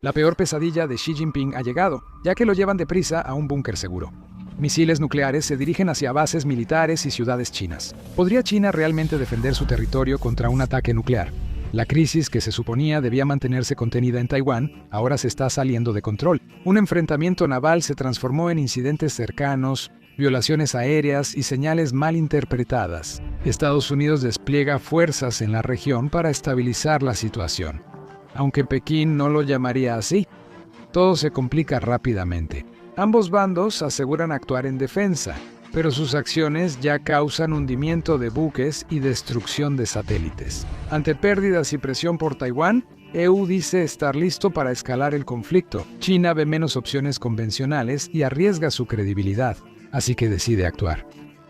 La peor pesadilla de Xi Jinping ha llegado, ya que lo llevan deprisa a un búnker seguro. Misiles nucleares se dirigen hacia bases militares y ciudades chinas. ¿Podría China realmente defender su territorio contra un ataque nuclear? La crisis que se suponía debía mantenerse contenida en Taiwán ahora se está saliendo de control. Un enfrentamiento naval se transformó en incidentes cercanos, violaciones aéreas y señales mal interpretadas. Estados Unidos despliega fuerzas en la región para estabilizar la situación. Aunque Pekín no lo llamaría así, todo se complica rápidamente. Ambos bandos aseguran actuar en defensa, pero sus acciones ya causan hundimiento de buques y destrucción de satélites. Ante pérdidas y presión por Taiwán, EU dice estar listo para escalar el conflicto. China ve menos opciones convencionales y arriesga su credibilidad, así que decide actuar.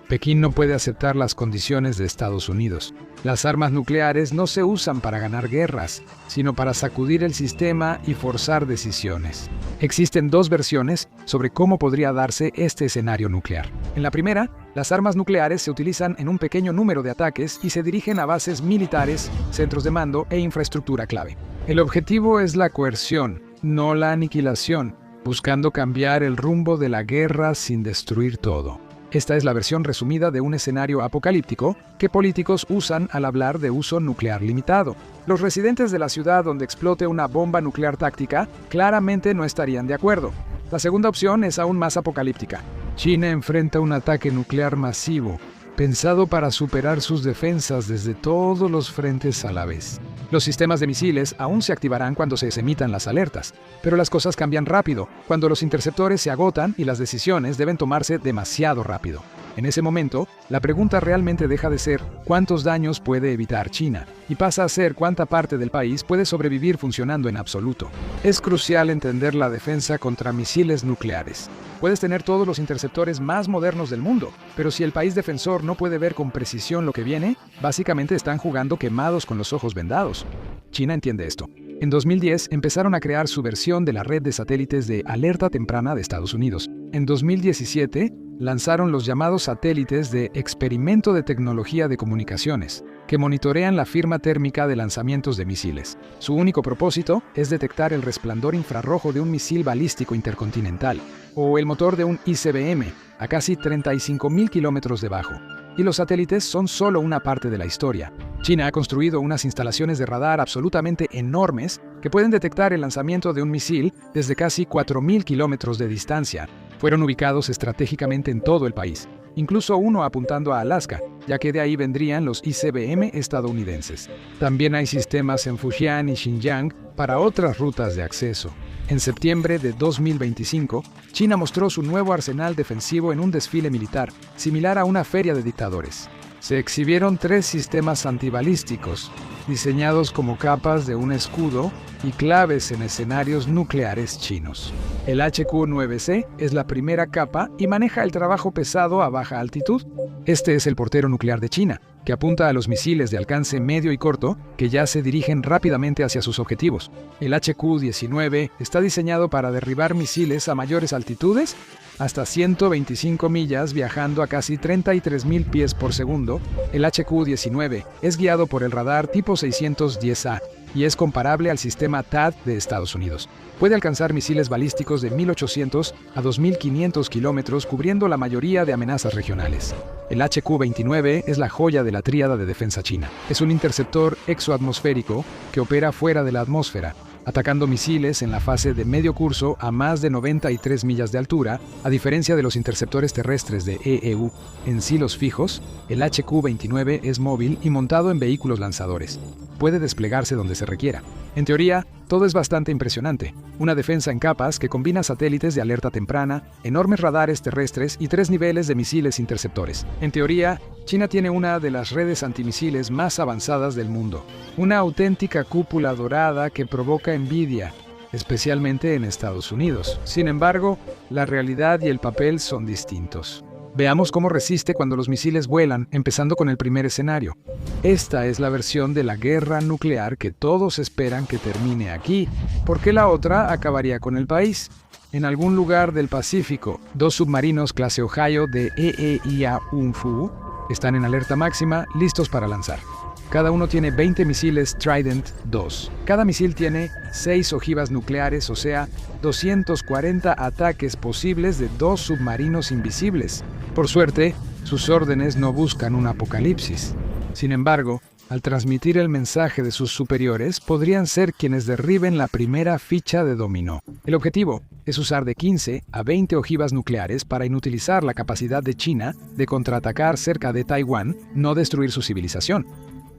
Pekín no puede aceptar las condiciones de Estados Unidos. Las armas nucleares no se usan para ganar guerras, sino para sacudir el sistema y forzar decisiones. Existen dos versiones sobre cómo podría darse este escenario nuclear. En la primera, las armas nucleares se utilizan en un pequeño número de ataques y se dirigen a bases militares, centros de mando e infraestructura clave. El objetivo es la coerción, no la aniquilación, buscando cambiar el rumbo de la guerra sin destruir todo. Esta es la versión resumida de un escenario apocalíptico que políticos usan al hablar de uso nuclear limitado. Los residentes de la ciudad donde explote una bomba nuclear táctica claramente no estarían de acuerdo. La segunda opción es aún más apocalíptica. China enfrenta un ataque nuclear masivo, pensado para superar sus defensas desde todos los frentes a la vez. Los sistemas de misiles aún se activarán cuando se emitan las alertas, pero las cosas cambian rápido, cuando los interceptores se agotan y las decisiones deben tomarse demasiado rápido. En ese momento, la pregunta realmente deja de ser ¿cuántos daños puede evitar China? Y pasa a ser ¿cuánta parte del país puede sobrevivir funcionando en absoluto? Es crucial entender la defensa contra misiles nucleares. Puedes tener todos los interceptores más modernos del mundo, pero si el país defensor no puede ver con precisión lo que viene, básicamente están jugando quemados con los ojos vendados. China entiende esto. En 2010 empezaron a crear su versión de la red de satélites de alerta temprana de Estados Unidos. En 2017 lanzaron los llamados satélites de Experimento de Tecnología de Comunicaciones, que monitorean la firma térmica de lanzamientos de misiles. Su único propósito es detectar el resplandor infrarrojo de un misil balístico intercontinental, o el motor de un ICBM, a casi 35.000 kilómetros debajo. Y los satélites son solo una parte de la historia. China ha construido unas instalaciones de radar absolutamente enormes que pueden detectar el lanzamiento de un misil desde casi 4.000 kilómetros de distancia. Fueron ubicados estratégicamente en todo el país, incluso uno apuntando a Alaska, ya que de ahí vendrían los ICBM estadounidenses. También hay sistemas en Fujian y Xinjiang para otras rutas de acceso. En septiembre de 2025, China mostró su nuevo arsenal defensivo en un desfile militar, similar a una feria de dictadores. Se exhibieron 3 sistemas antibalísticos, diseñados como capas de un escudo y claves en escenarios nucleares chinos. El HQ-9C es la primera capa y maneja el trabajo pesado a baja altitud. Este es el portero nuclear de China, que apunta a los misiles de alcance medio y corto que ya se dirigen rápidamente hacia sus objetivos. El HQ-19 está diseñado para derribar misiles a mayores altitudes, hasta 125 millas viajando a casi 33.000 pies por segundo. El HQ-19 es guiado por el radar tipo 610A y es comparable al sistema THAAD de Estados Unidos. Puede alcanzar misiles balísticos de 1.800 a 2.500 kilómetros cubriendo la mayoría de amenazas regionales. El HQ-29 es la joya de la tríada de defensa china. Es un interceptor exoatmosférico que opera fuera de la atmósfera, atacando misiles en la fase de medio curso a más de 93 millas de altura, a diferencia de los interceptores terrestres de EEU. En silos fijos, el HQ-29 es móvil y montado en vehículos lanzadores. Puede desplegarse donde se requiera. En teoría, todo es bastante impresionante. Una defensa en capas que combina satélites de alerta temprana, enormes radares terrestres y 3 niveles de misiles interceptores. En teoría, China tiene una de las redes antimisiles más avanzadas del mundo. Una auténtica cúpula dorada que provoca envidia, especialmente en Estados Unidos. Sin embargo, la realidad y el papel son distintos. Veamos cómo resiste cuando los misiles vuelan, empezando con el primer escenario. Esta es la versión de la guerra nuclear que todos esperan que termine aquí, porque la otra acabaría con el país. En algún lugar del Pacífico, 2 submarinos clase Ohio de EEIA-UNFU están en alerta máxima, listos para lanzar. Cada uno tiene 20 misiles Trident II. Cada misil tiene 6 ojivas nucleares, o sea, 240 ataques posibles de 2 submarinos invisibles. Por suerte, sus órdenes no buscan un apocalipsis. Sin embargo, al transmitir el mensaje de sus superiores, podrían ser quienes derriben la primera ficha de dominó. El objetivo es usar de 15 a 20 ojivas nucleares para inutilizar la capacidad de China de contraatacar cerca de Taiwán, no destruir su civilización.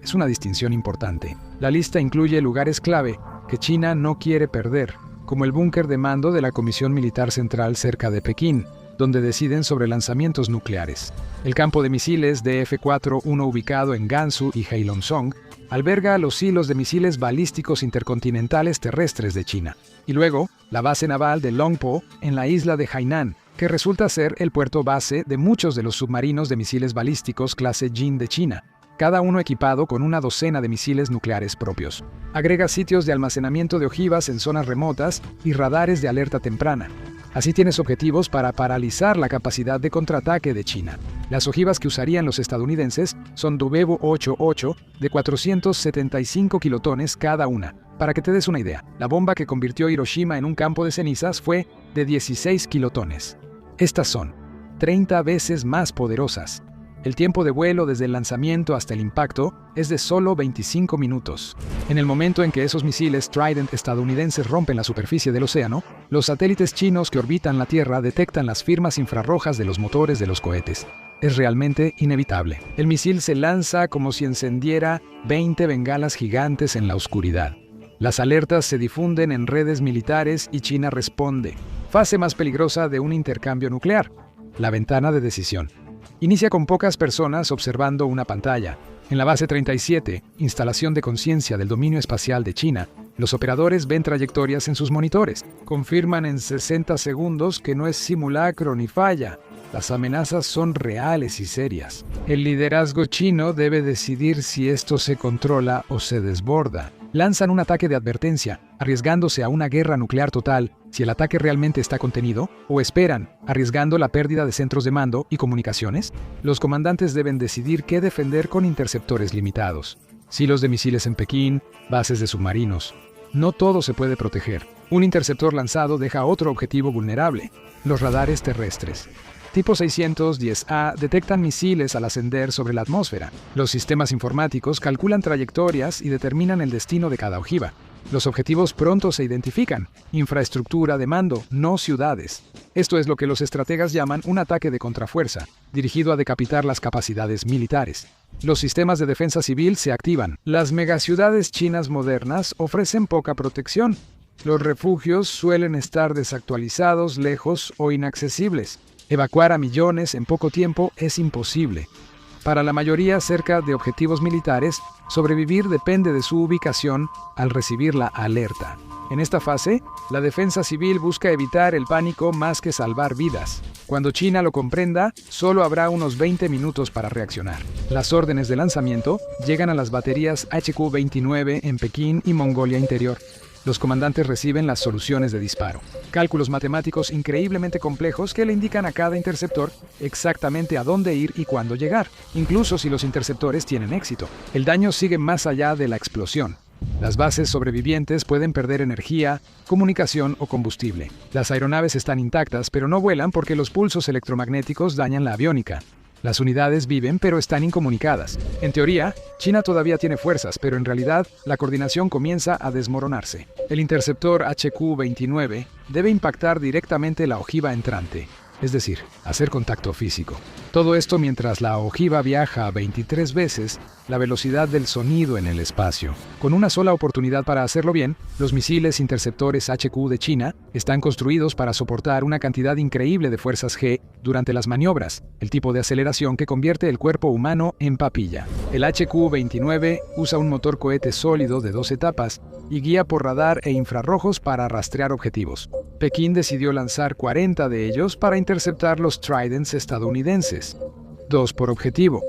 Es una distinción importante. La lista incluye lugares clave que China no quiere perder, como el búnker de mando de la Comisión Militar Central cerca de Pekín, donde deciden sobre lanzamientos nucleares. El campo de misiles DF-4-1 ubicado en Gansu y Heilongjiang alberga los hilos de misiles balísticos intercontinentales terrestres de China. Y luego, la base naval de Longpo en la isla de Hainan, que resulta ser el puerto base de muchos de los submarinos de misiles balísticos clase Jin de China, cada uno equipado con una docena de misiles nucleares propios. Agrega sitios de almacenamiento de ojivas en zonas remotas y radares de alerta temprana. Así tienes objetivos para paralizar la capacidad de contraataque de China. Las ojivas que usarían los estadounidenses son Dubebu 88 de 475 kilotones cada una. Para que te des una idea, la bomba que convirtió Hiroshima en un campo de cenizas fue de 16 kilotones. Estas son 30 veces más poderosas. El tiempo de vuelo desde el lanzamiento hasta el impacto es de solo 25 minutos. En el momento en que esos misiles Trident estadounidenses rompen la superficie del océano, los satélites chinos que orbitan la Tierra detectan las firmas infrarrojas de los motores de los cohetes. Es realmente inevitable. El misil se lanza como si encendiera 20 bengalas gigantes en la oscuridad. Las alertas se difunden en redes militares y China responde. Fase más peligrosa de un intercambio nuclear: la ventana de decisión. Inicia con pocas personas observando una pantalla. En la base 37, instalación de conciencia del dominio espacial de China, los operadores ven trayectorias en sus monitores. Confirman en 60 segundos que no es simulacro ni falla. Las amenazas son reales y serias. El liderazgo chino debe decidir si esto se controla o se desborda. Lanzan un ataque de advertencia, arriesgándose a una guerra nuclear total si el ataque realmente está contenido, o esperan, arriesgando la pérdida de centros de mando y comunicaciones. Los comandantes deben decidir qué defender con interceptores limitados. Silos de misiles en Pekín, bases de submarinos. No todo se puede proteger. Un interceptor lanzado deja otro objetivo vulnerable: los radares terrestres. Tipo 610A detectan misiles al ascender sobre la atmósfera. Los sistemas informáticos calculan trayectorias y determinan el destino de cada ojiva. Los objetivos pronto se identifican: infraestructura de mando, no ciudades. Esto es lo que los estrategas llaman un ataque de contrafuerza, dirigido a decapitar las capacidades militares. Los sistemas de defensa civil se activan. Las megaciudades chinas modernas ofrecen poca protección. Los refugios suelen estar desactualizados, lejos o inaccesibles. Evacuar a millones en poco tiempo es imposible. Para la mayoría cerca de objetivos militares, sobrevivir depende de su ubicación al recibir la alerta. En esta fase, la defensa civil busca evitar el pánico más que salvar vidas. Cuando China lo comprenda, solo habrá unos 20 minutos para reaccionar. Las órdenes de lanzamiento llegan a las baterías HQ-29 en Pekín y Mongolia Interior. Los comandantes reciben las soluciones de disparo. Cálculos matemáticos increíblemente complejos que le indican a cada interceptor exactamente a dónde ir y cuándo llegar, incluso si los interceptores tienen éxito. El daño sigue más allá de la explosión. Las bases sobrevivientes pueden perder energía, comunicación o combustible. Las aeronaves están intactas, pero no vuelan porque los pulsos electromagnéticos dañan la aviónica. Las unidades viven pero están incomunicadas. En teoría, China todavía tiene fuerzas, pero en realidad la coordinación comienza a desmoronarse. El interceptor HQ-29 debe impactar directamente la ojiva entrante, es decir, hacer contacto físico. Todo esto mientras la ojiva viaja 23 veces la velocidad del sonido en el espacio. Con una sola oportunidad para hacerlo bien, los misiles interceptores HQ de China están construidos para soportar una cantidad increíble de fuerzas G durante las maniobras, el tipo de aceleración que convierte el cuerpo humano en papilla. El HQ-29 usa un motor cohete sólido de 2 etapas y guía por radar e infrarrojos para rastrear objetivos. Pekín decidió lanzar 40 de ellos para interceptar los Tridents estadounidenses. 2 por objetivo.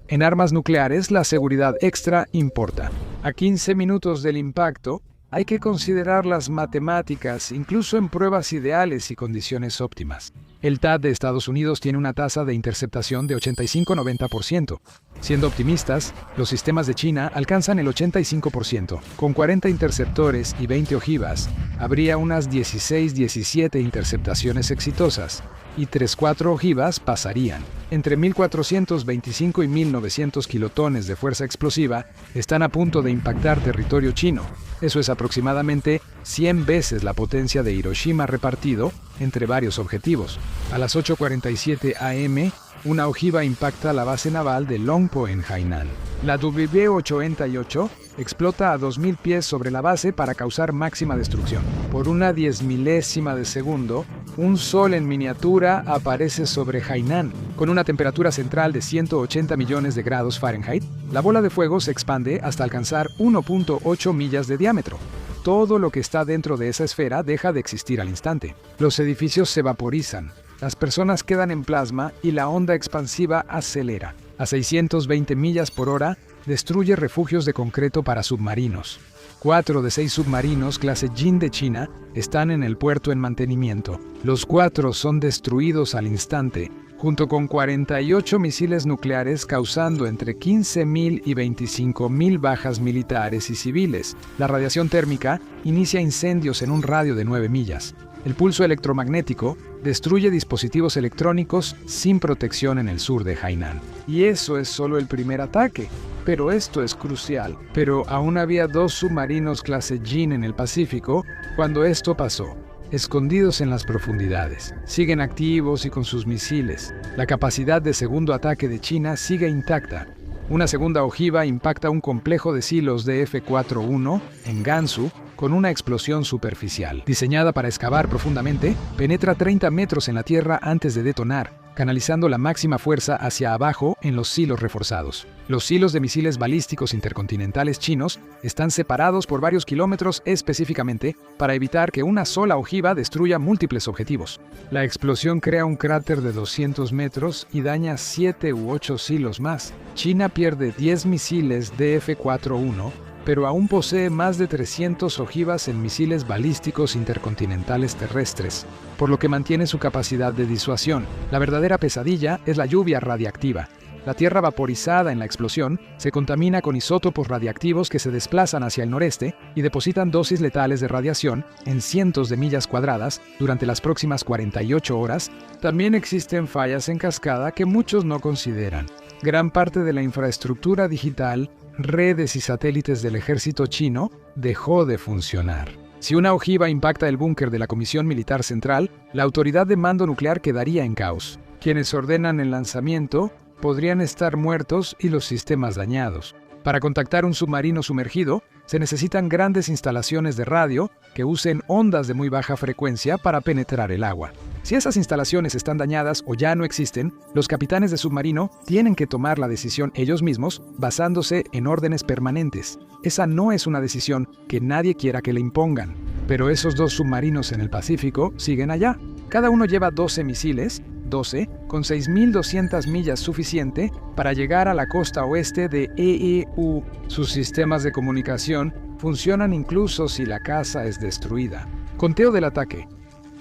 En armas nucleares, la seguridad extra importa. A 15 minutos del impacto, Hay que considerar las matemáticas, incluso en pruebas ideales y condiciones óptimas. El THAAD de Estados Unidos tiene una tasa de interceptación de 85-90%. Siendo optimistas, los sistemas de China alcanzan el 85%. Con 40 interceptores y 20 ojivas, habría unas 16-17 interceptaciones exitosas, y 3-4 ojivas pasarían. Entre 1.425 y 1.900 kilotones de fuerza explosiva están a punto de impactar territorio chino. Eso es aproximadamente 100 veces la potencia de Hiroshima repartido entre varios objetivos. A las 8:47 am, una ojiva impacta la base naval de Longpo en Hainan. La W-88 explota a 2.000 pies sobre la base para causar máxima destrucción. Por una 10 milésima de segundo, un sol en miniatura aparece sobre Hainan. Con una temperatura central de 180 millones de grados Fahrenheit, la bola de fuego se expande hasta alcanzar 1.8 millas de diámetro. Todo lo que está dentro de esa esfera deja de existir al instante. Los edificios se vaporizan, las personas quedan en plasma y la onda expansiva acelera. A 620 millas por hora, destruye refugios de concreto para submarinos. 4 de 6 submarinos clase Jin de China están en el puerto en mantenimiento. Los 4 son destruidos al instante, junto con 48 misiles nucleares causando entre 15.000 y 25.000 bajas militares y civiles. La radiación térmica inicia incendios en un radio de 9 millas. El pulso electromagnético destruye dispositivos electrónicos sin protección en el sur de Hainan. Y eso es solo el primer ataque. Pero esto es crucial. Pero aún había 2 submarinos clase Jin en el Pacífico cuando esto pasó, escondidos en las profundidades. Siguen activos y con sus misiles. La capacidad de segundo ataque de China sigue intacta. Una segunda ojiva impacta un complejo de silos de F-41 en Gansu con una explosión superficial. Diseñada para excavar profundamente, penetra 30 metros en la tierra antes de detonar, canalizando la máxima fuerza hacia abajo en los silos reforzados. Los silos de misiles balísticos intercontinentales chinos están separados por varios kilómetros específicamente para evitar que una sola ojiva destruya múltiples objetivos. La explosión crea un cráter de 200 metros y daña 7 u 8 silos más. China pierde 10 misiles DF-41, pero aún posee más de 300 ojivas en misiles balísticos intercontinentales terrestres, por lo que mantiene su capacidad de disuasión. La verdadera pesadilla es la lluvia radiactiva. La tierra vaporizada en la explosión se contamina con isótopos radiactivos que se desplazan hacia el noreste y depositan dosis letales de radiación en cientos de millas cuadradas durante las próximas 48 horas. También existen fallas en cascada que muchos no consideran. Gran parte de la infraestructura digital, redes y satélites del ejército chino dejó de funcionar. Si una ojiva impacta el búnker de la Comisión Militar Central, la autoridad de mando nuclear quedaría en caos. Quienes ordenan el lanzamiento podrían estar muertos y los sistemas dañados. Para contactar un submarino sumergido, se necesitan grandes instalaciones de radio que usen ondas de muy baja frecuencia para penetrar el agua. Si esas instalaciones están dañadas o ya no existen, los capitanes de submarino tienen que tomar la decisión ellos mismos basándose en órdenes permanentes. Esa no es una decisión que nadie quiera que le impongan. Pero esos 2 submarinos en el Pacífico siguen allá. Cada uno lleva 12 misiles, 12, con 6.200 millas suficiente para llegar a la costa oeste de EEU. Sus sistemas de comunicación funcionan incluso si la casa es destruida. Conteo del ataque.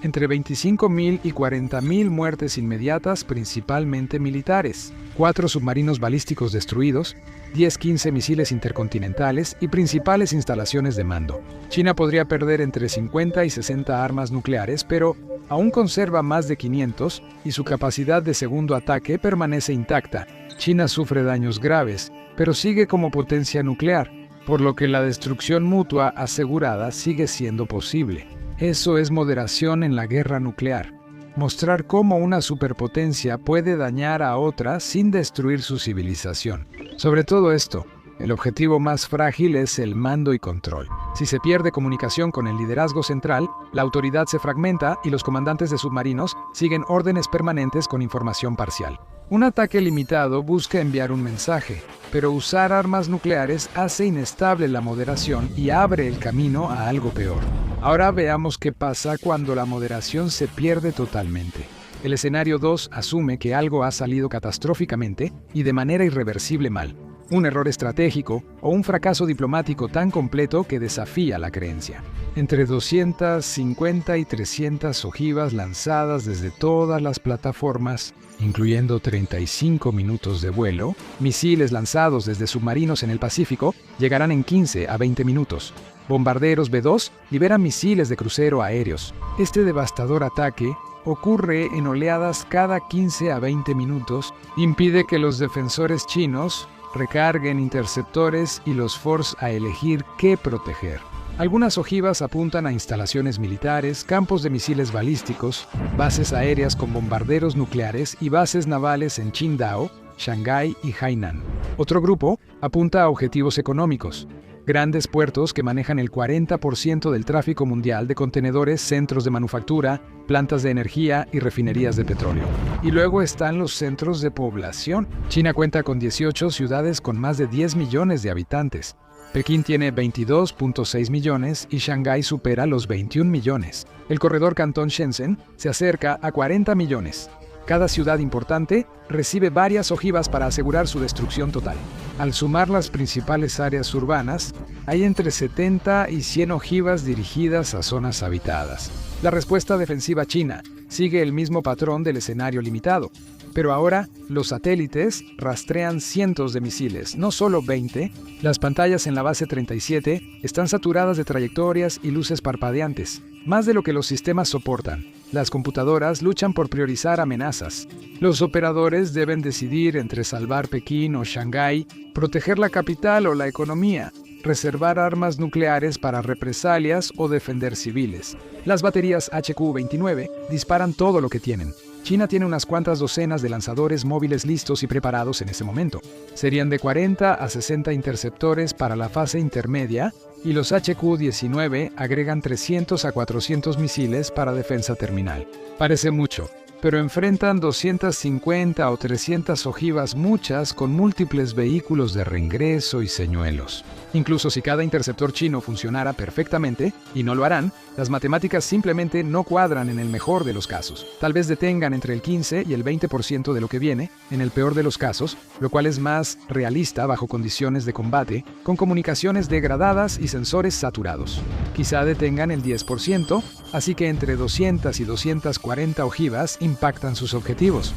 Entre 25.000 y 40.000 muertes inmediatas, principalmente militares. 4 submarinos balísticos destruidos, 10-15 misiles intercontinentales y principales instalaciones de mando. China podría perder entre 50 y 60 armas nucleares, pero aún conserva más de 500 y su capacidad de segundo ataque permanece intacta. China sufre daños graves, pero sigue como potencia nuclear, por lo que la destrucción mutua asegurada sigue siendo posible. Eso es moderación en la guerra nuclear. Mostrar cómo una superpotencia puede dañar a otra sin destruir su civilización. Sobre todo esto, el objetivo más frágil es el mando y control. Si se pierde comunicación con el liderazgo central, la autoridad se fragmenta y los comandantes de submarinos siguen órdenes permanentes con información parcial. Un ataque limitado busca enviar un mensaje, pero usar armas nucleares hace inestable la moderación y abre el camino a algo peor. Ahora veamos qué pasa cuando la moderación se pierde totalmente. El escenario 2 asume que algo ha salido catastróficamente y de manera irreversible mal. un error estratégico o un fracaso diplomático tan completo que desafía la creencia. Entre 250 y 300 ojivas lanzadas desde todas las plataformas, incluyendo 35 minutos de vuelo, misiles lanzados desde submarinos en el Pacífico llegarán en 15 a 20 minutos. Bombarderos B-2 liberan misiles de crucero aéreos. Este devastador ataque ocurre en oleadas cada 15 a 20 minutos, impide que los defensores chinos recarguen interceptores y los force a elegir qué proteger. Algunas ojivas apuntan a instalaciones militares, campos de misiles balísticos, bases aéreas con bombarderos nucleares y bases navales en Qingdao, Shanghái y Hainan. Otro grupo apunta a objetivos económicos, grandes puertos que manejan el 40% del tráfico mundial de contenedores, centros de manufactura, plantas de energía y refinerías de petróleo. Y luego están los centros de población. China cuenta con 18 ciudades con más de 10 millones de habitantes. Pekín tiene 22.6 millones y Shanghái supera los 21 millones. El corredor Cantón-Shenzhen se acerca a 40 millones. Cada ciudad importante recibe varias ojivas para asegurar su destrucción total. Al sumar las principales áreas urbanas, hay entre 70 y 100 ojivas dirigidas a zonas habitadas. La respuesta defensiva china sigue el mismo patrón del escenario limitado, pero ahora los satélites rastrean cientos de misiles, no solo 20. Las pantallas en la base 37 están saturadas de trayectorias y luces parpadeantes, más de lo que los sistemas soportan. Las computadoras luchan por priorizar amenazas. Los operadores deben decidir entre salvar Pekín o Shanghái, proteger la capital o la economía, reservar armas nucleares para represalias o defender civiles. Las baterías HQ-29 disparan todo lo que tienen. China tiene unas cuantas docenas de lanzadores móviles listos y preparados en ese momento. Serían de 40 a 60 interceptores para la fase intermedia y los HQ-19 agregan 300 a 400 misiles para defensa terminal. Parece mucho, pero enfrentan 250 o 300 ojivas, muchas con múltiples vehículos de reingreso y señuelos. Incluso si cada interceptor chino funcionara perfectamente, y no lo harán, las matemáticas simplemente no cuadran en el mejor de los casos. Tal vez detengan entre el 15 y el 20% de lo que viene, en el peor de los casos, lo cual es más realista bajo condiciones de combate, con comunicaciones degradadas y sensores saturados. Quizá detengan el 10%, así que entre 200 y 240 ojivas impactan sus objetivos.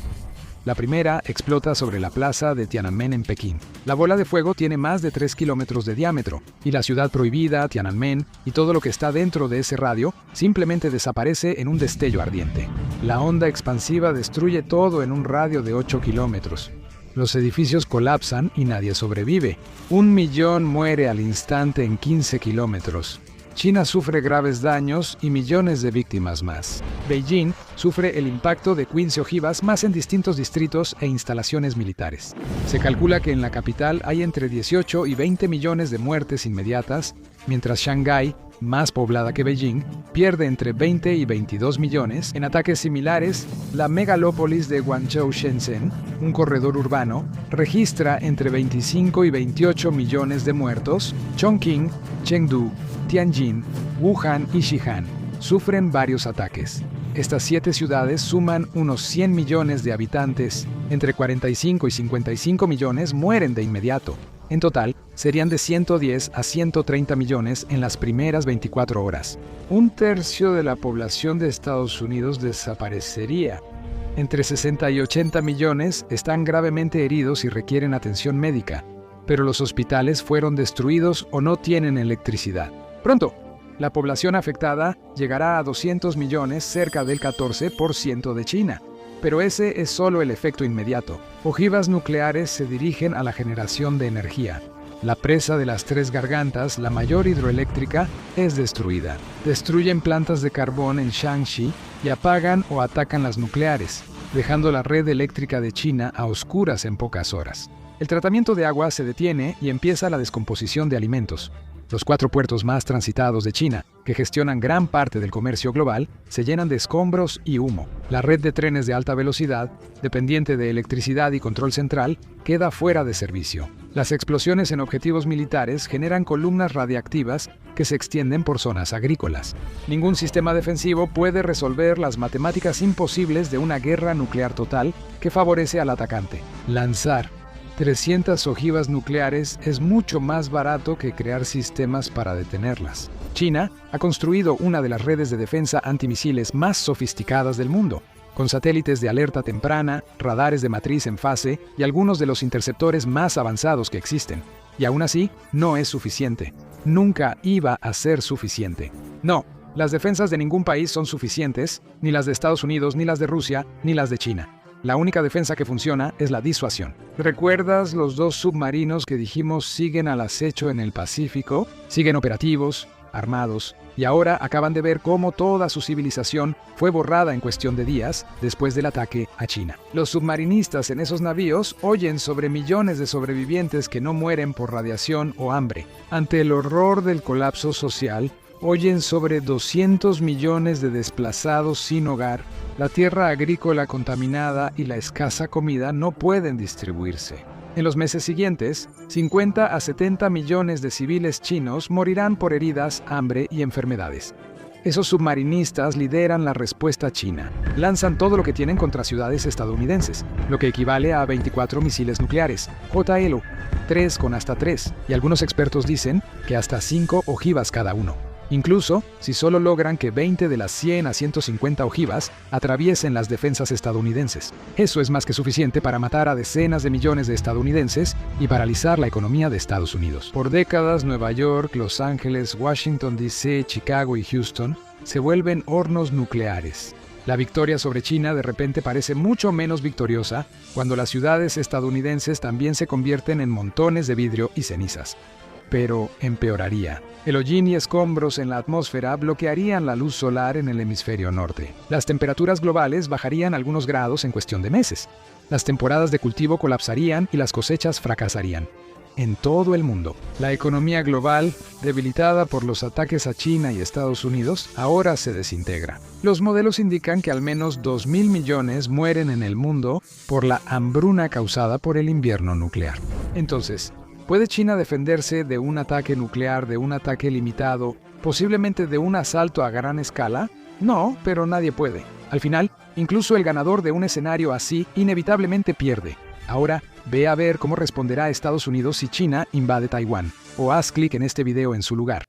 La primera explota sobre la plaza de Tiananmen en Pekín. La bola de fuego tiene más de 3 kilómetros de diámetro, y la ciudad prohibida, Tiananmen, y todo lo que está dentro de ese radio, simplemente desaparece en un destello ardiente. La onda expansiva destruye todo en un radio de 8 kilómetros. Los edificios colapsan y nadie sobrevive. 1 millón muere al instante en 15 kilómetros. China sufre graves daños y millones de víctimas más. Beijing sufre el impacto de 15 ojivas más en distintos distritos e instalaciones militares. Se calcula que en la capital hay entre 18 y 20 millones de muertes inmediatas, mientras Shanghái, más poblada que Beijing, pierde entre 20 y 22 millones. En ataques similares, la megalópolis de Guangzhou-Shenzhen, un corredor urbano, registra entre 25 y 28 millones de muertos. Chongqing, Chengdu, Tianjin, Wuhan y Xi'an sufren varios ataques. Estas 7 ciudades suman unos 100 millones de habitantes. Entre 45 y 55 millones mueren de inmediato. En total, serían de 110 a 130 millones en las primeras 24 horas. 1/3 de la población de Estados Unidos desaparecería. Entre 60 y 80 millones están gravemente heridos y requieren atención médica, pero los hospitales fueron destruidos o no tienen electricidad. Pronto, la población afectada llegará a 200 millones, cerca del 14% de China. Pero ese es solo el efecto inmediato. Ojivas nucleares se dirigen a la generación de energía. La presa de las Tres Gargantas, la mayor hidroeléctrica, es destruida. Destruyen plantas de carbón en Shaanxi y apagan o atacan las nucleares, dejando la red eléctrica de China a oscuras en pocas horas. El tratamiento de agua se detiene y empieza la descomposición de alimentos. Los 4 puertos más transitados de China, que gestionan gran parte del comercio global, se llenan de escombros y humo. La red de trenes de alta velocidad, dependiente de electricidad y control central, queda fuera de servicio. Las explosiones en objetivos militares generan columnas radiactivas que se extienden por zonas agrícolas. Ningún sistema defensivo puede resolver las matemáticas imposibles de una guerra nuclear total que favorece al atacante. Lanzar 300 ojivas nucleares es mucho más barato que crear sistemas para detenerlas. China ha construido una de las redes de defensa antimisiles más sofisticadas del mundo, con satélites de alerta temprana, radares de matriz en fase y algunos de los interceptores más avanzados que existen. Y aún así, no es suficiente. Nunca iba a ser suficiente. No, las defensas de ningún país son suficientes, ni las de Estados Unidos, ni las de Rusia, ni las de China. La única defensa que funciona es la disuasión. ¿Recuerdas los 2 submarinos que dijimos siguen al acecho en el Pacífico? Siguen operativos, armados, y ahora acaban de ver cómo toda su civilización fue borrada en cuestión de días después del ataque a China. Los submarinistas en esos navíos oyen sobre millones de sobrevivientes que no mueren por radiación o hambre. Ante el horror del colapso social, oyen sobre 200 millones de desplazados sin hogar. La tierra agrícola contaminada y la escasa comida no pueden distribuirse. En los meses siguientes, 50 a 70 millones de civiles chinos morirán por heridas, hambre y enfermedades. Esos submarinistas lideran la respuesta china. Lanzan todo lo que tienen contra ciudades estadounidenses, lo que equivale a 24 misiles nucleares, JLO, 3 con hasta 3, y algunos expertos dicen que hasta 5 ojivas cada uno. Incluso si solo logran que 20 de las 100 a 150 ojivas atraviesen las defensas estadounidenses. Eso es más que suficiente para matar a decenas de millones de estadounidenses y paralizar la economía de Estados Unidos. Por décadas, Nueva York, Los Ángeles, Washington, D.C., Chicago y Houston se vuelven hornos nucleares. La victoria sobre China de repente parece mucho menos victoriosa cuando las ciudades estadounidenses también se convierten en montones de vidrio y cenizas. Pero empeoraría. El hollín y escombros en la atmósfera bloquearían la luz solar en el hemisferio norte. Las temperaturas globales bajarían algunos grados en cuestión de meses. Las temporadas de cultivo colapsarían y las cosechas fracasarían. En todo el mundo, la economía global, debilitada por los ataques a China y Estados Unidos, ahora se desintegra. Los modelos indican que al menos 2.000 millones mueren en el mundo por la hambruna causada por el invierno nuclear. Entonces, ¿puede China defenderse de un ataque nuclear, de un ataque limitado, posiblemente de un asalto a gran escala? No, pero nadie puede. Al final, incluso el ganador de un escenario así inevitablemente pierde. Ahora, ve a ver cómo responderá Estados Unidos si China invade Taiwán. O haz clic en este video en su lugar.